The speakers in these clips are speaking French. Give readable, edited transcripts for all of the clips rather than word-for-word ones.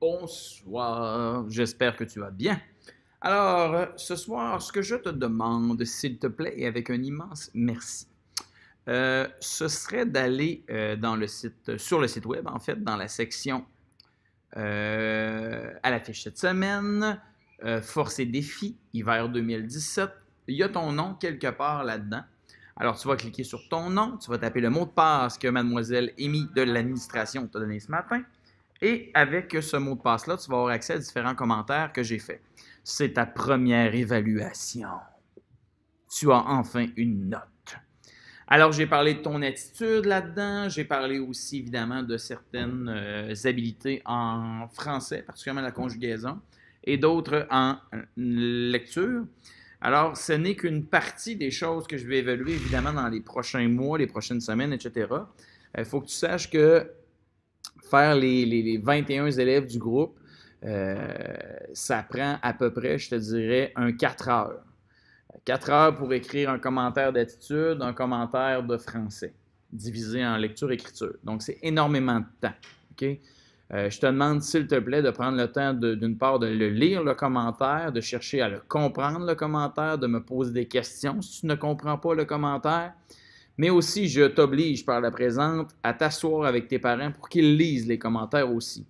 Bonsoir, j'espère que tu vas bien. Alors, ce soir, ce que je te demande, s'il te plaît, et avec un immense merci, ce serait d'aller sur le site web, en fait, dans la section à l'affiche cette semaine, Force et défis, hiver 2017. Il y a ton nom quelque part là-dedans. Alors, tu vas cliquer sur ton nom, tu vas taper le mot de passe que mademoiselle Amy de l'administration t'a donné ce matin. Et avec ce mot de passe-là, tu vas avoir accès à différents commentaires que j'ai faits. C'est ta première évaluation. Tu as enfin une note. Alors, j'ai parlé de ton attitude là-dedans. J'ai parlé aussi, évidemment, de certaines habiletés en français, particulièrement la conjugaison, et d'autres en lecture. Alors, ce n'est qu'une partie des choses que je vais évaluer, évidemment, dans les prochains mois, les prochaines semaines, etc. Il faut que tu saches que faire les 21 élèves du groupe, ça prend à peu près, je te dirais, 4 heures. 4 heures pour écrire un commentaire d'attitude, un commentaire de français, divisé en lecture-écriture. Donc, c'est énormément de temps. Okay? Je te demande, s'il te plaît, de prendre le temps, d'une part, de le lire, le commentaire, de chercher à le comprendre, le commentaire, de me poser des questions si tu ne comprends pas le commentaire. Mais aussi, je t'oblige par la présente à t'asseoir avec tes parents pour qu'ils lisent les commentaires aussi.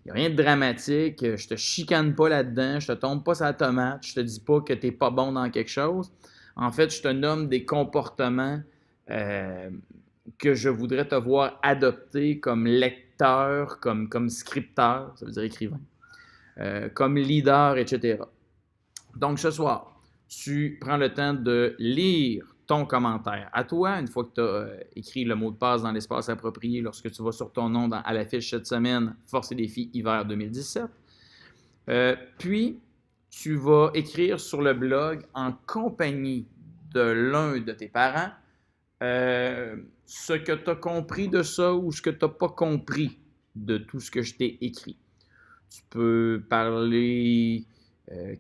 Il n'y a rien de dramatique, je te chicane pas là-dedans, je te tombe pas sur la tomate, je te dis pas que tu n'es pas bon dans quelque chose. En fait, je te nomme des comportements que je voudrais te voir adopter comme lecteur, comme scripteur, ça veut dire écrivain, comme leader, etc. Donc, ce soir, tu prends le temps de lire ton commentaire à toi, une fois que tu as écrit le mot de passe dans l'espace approprié lorsque tu vas sur ton nom à l'affiche cette semaine, Force et défis hiver 2017. Puis, tu vas écrire sur le blog en compagnie de l'un de tes parents ce que tu as compris de ça ou ce que tu n'as pas compris de tout ce que je t'ai écrit. Tu peux parler,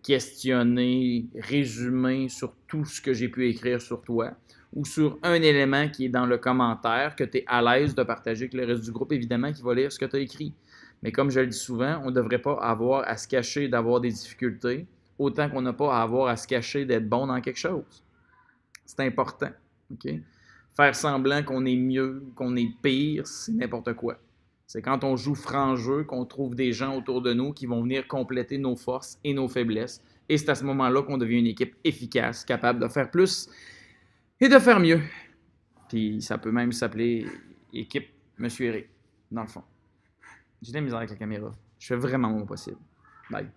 questionner, résumer sur tout ce que j'ai pu écrire sur toi ou sur un élément qui est dans le commentaire que tu es à l'aise de partager avec le reste du groupe, évidemment, qui va lire ce que tu as écrit. Mais comme je le dis souvent, on ne devrait pas avoir à se cacher d'avoir des difficultés, autant qu'on n'a pas à avoir à se cacher d'être bon dans quelque chose. C'est important. Okay? Faire semblant qu'on est mieux, qu'on est pire, c'est n'importe quoi. C'est quand on joue franc jeu qu'on trouve des gens autour de nous qui vont venir compléter nos forces et nos faiblesses. Et c'est à ce moment-là qu'on devient une équipe efficace, capable de faire plus et de faire mieux. Puis ça peut même s'appeler équipe Monsieur Eric, dans le fond. J'ai de la misère avec la caméra. Je fais vraiment mon possible. Bye.